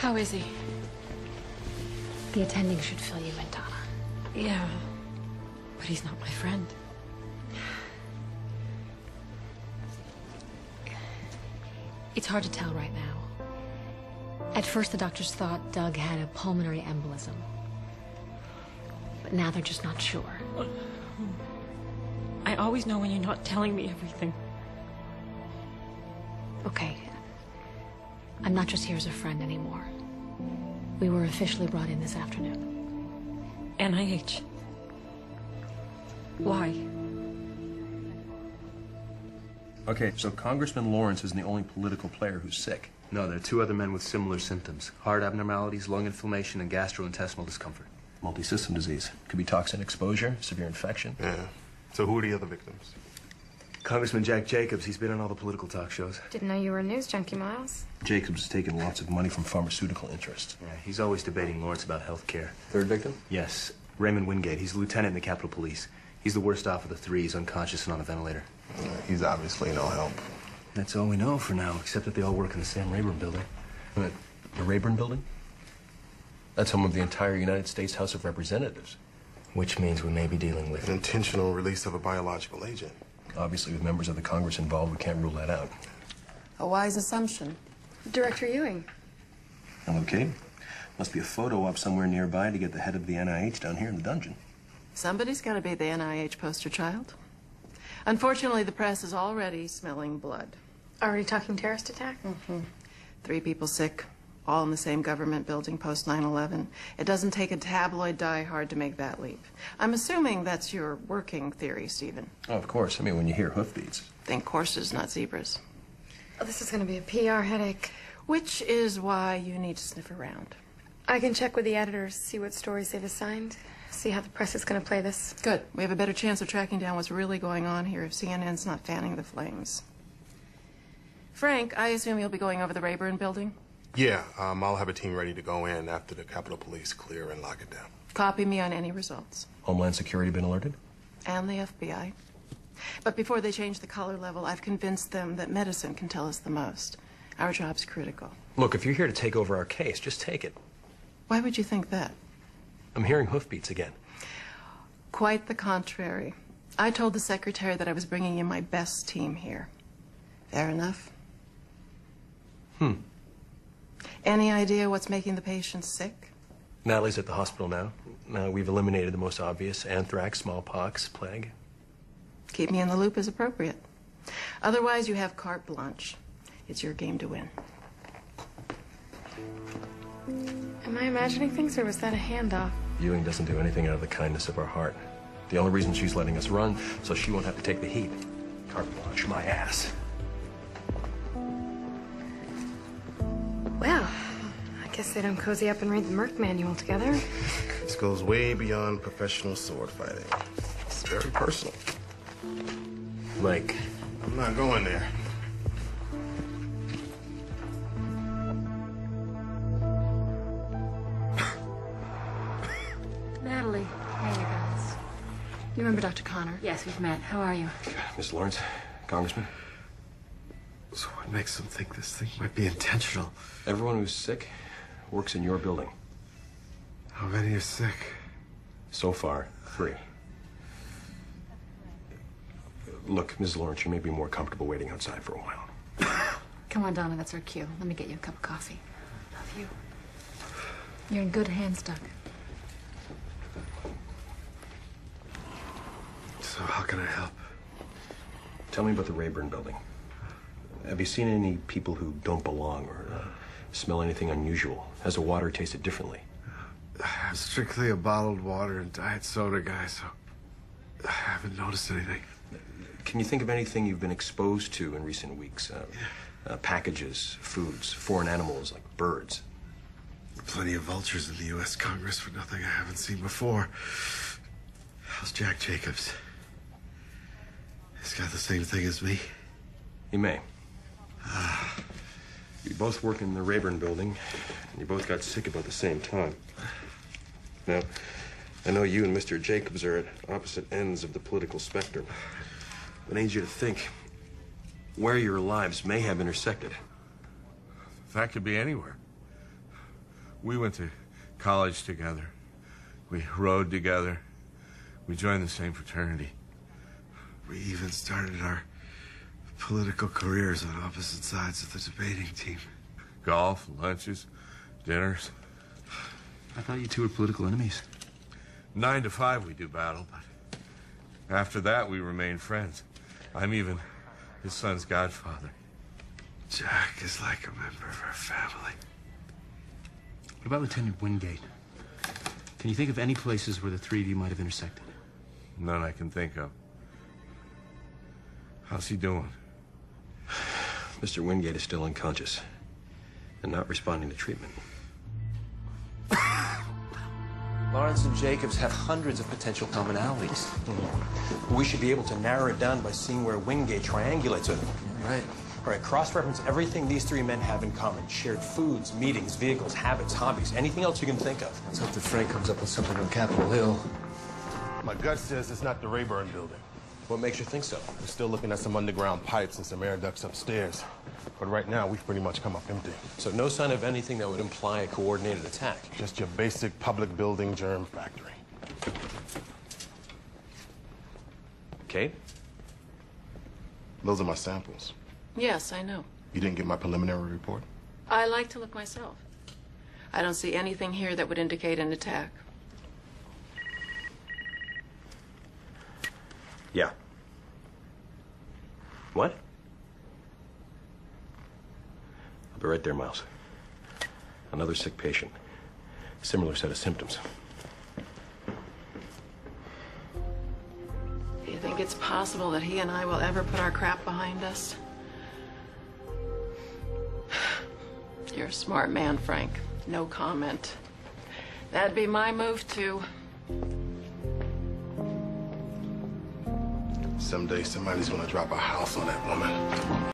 How is he? The attending should fill you in, Donna. Yeah, but he's not my friend. It's hard to tell right now. At first, the doctors thought Doug had a pulmonary embolism. But now they're just not sure. I always know when you're not telling me everything. Okay. I'm not just here as a friend anymore. We were officially brought in this afternoon. NIH. Why? Okay, so Congressman Lawrence isn't the only political player who's sick. No, there are two other men with similar symptoms. Heart abnormalities, lung inflammation, and gastrointestinal discomfort. Multi-system disease. Could be toxin exposure, severe infection. Yeah. So who are the other victims? Congressman Jack Jacobs, he's been on all the political talk shows. Didn't know you were a news junkie, Miles. Jacobs has taken lots of money from pharmaceutical interests. Yeah, he's always debating Lawrence about health care. Third victim? Yes, Raymond Wingate. He's a lieutenant in the Capitol Police. He's the worst off of the three. He's unconscious and on a ventilator. He's obviously no help. That's all we know for now, except that they all work in the Sam Rayburn building. What, the Rayburn building? That's home of the entire United States House of Representatives. Which means we may be dealing with An intentional release of a biological agent. Obviously, with members of the Congress involved, we can't rule that out. A wise assumption. Director Ewing. Hello, Kate. Must be a photo op somewhere nearby to get the head of the NIH down here in the dungeon. Somebody's got to be the NIH poster child. Unfortunately, the press is already smelling blood. Already talking terrorist attack? 3 people sick, all in the same government building post 9/11. It doesn't take a tabloid diehard to make that leap. I'm assuming that's your working theory, Stephen. Oh, of course. I mean, when you hear hoofbeats. Think horses, not zebras. Oh, this is going to be a PR headache. Which is why you need to sniff around. I can check with the editors, see what stories they've assigned, see how the press is going to play this. Good. We have a better chance of tracking down what's really going on here if CNN's not fanning the flames. Frank, I assume you'll be going over the Rayburn building? Yeah, I'll have a team ready to go in after the Capitol Police clear and lock it down. Copy me on any results. Homeland Security been alerted? And the FBI. But before they change the color level, I've convinced them that medicine can tell us the most. Our job's critical. Look, if you're here to take over our case, just take it. Why would you think that? I'm hearing hoofbeats again. Quite the contrary. I told the secretary that I was bringing in my best team here. Fair enough? Any idea what's making the patients sick? Natalie's at the hospital now. We've eliminated the most obvious: anthrax, smallpox, plague. Keep me in the loop as appropriate. Otherwise, you have carte blanche. It's your game to win. Am I imagining things, or was that a handoff? Ewing doesn't do anything out of the kindness of her heart. The only reason she's letting us run, so she won't have to take the heat. Carte blanche, my ass. Well, I guess they don't cozy up and read the Merc manual together. This goes way beyond professional sword fighting. It's very personal. Like, I'm not going there. Natalie. Hey, you guys. You remember Dr. Connor? Yes, we've met. How are you? Miss Lawrence, Congressman, So what makes them think this thing might be intentional? everyone who's sick works in your building. How many are sick? So far, 3. Look, Ms. Lawrence, you may be more comfortable waiting outside for a while. Come on, Donna, that's our cue. Let me get you a cup of coffee. Love you. You're in good hands, Doug. So how can I help? Tell me about the Rayburn building. Have you seen any people who don't belong or smell anything unusual? Has the water tasted differently? I'm strictly a bottled water and diet soda guy, so I haven't noticed anything. Can you think of anything you've been exposed to in recent weeks? Packages, foods, foreign animals like birds. Plenty of vultures in the U.S. Congress for nothing I haven't seen before. How's Jack Jacobs? He's got the same thing as me. He may. You both work in the Rayburn building, and you both got sick about the same time. Now, I know you and Mr. Jacobs are at opposite ends of the political spectrum. But I need you to think where your lives may have intersected. That could be anywhere. We went to college together. We rode together. We joined the same fraternity. We even started our political careers on opposite sides of the debating team. Golf, lunches, dinners. I thought you two were political enemies. 9 to 5 we do battle, but after that we remain friends. I'm even his son's godfather. Jack is like a member of our family. What about Lieutenant Wingate? Can you think of any places where the three of you might have intersected? None I can think of. How's he doing? Mr. Wingate is still unconscious and not responding to treatment. Lawrence and Jacobs have hundreds of potential commonalities. We should be able to narrow it down by seeing where Wingate triangulates with them. Right. All right, cross-reference everything these three men have in common. Shared foods, meetings, vehicles, habits, hobbies, anything else you can think of. Let's hope that Frank comes up with something on Capitol Hill. My gut says it's not the Rayburn building. What makes you think so? We're still looking at some underground pipes and some air ducts upstairs. But right now, we've pretty much come up empty. So no sign of anything that would imply a coordinated attack? Just your basic public building germ factory. Kate? Those are my samples. Yes, I know. You didn't get my preliminary report? I like to look myself. I don't see anything here that would indicate an attack. Yeah. What? I'll be right there, Miles. Another sick patient. Similar set of symptoms. Do you think it's possible that he and I will ever put our crap behind us? You're a smart man, Frank. No comment. That'd be my move, too. Someday, somebody's gonna drop a house on that woman.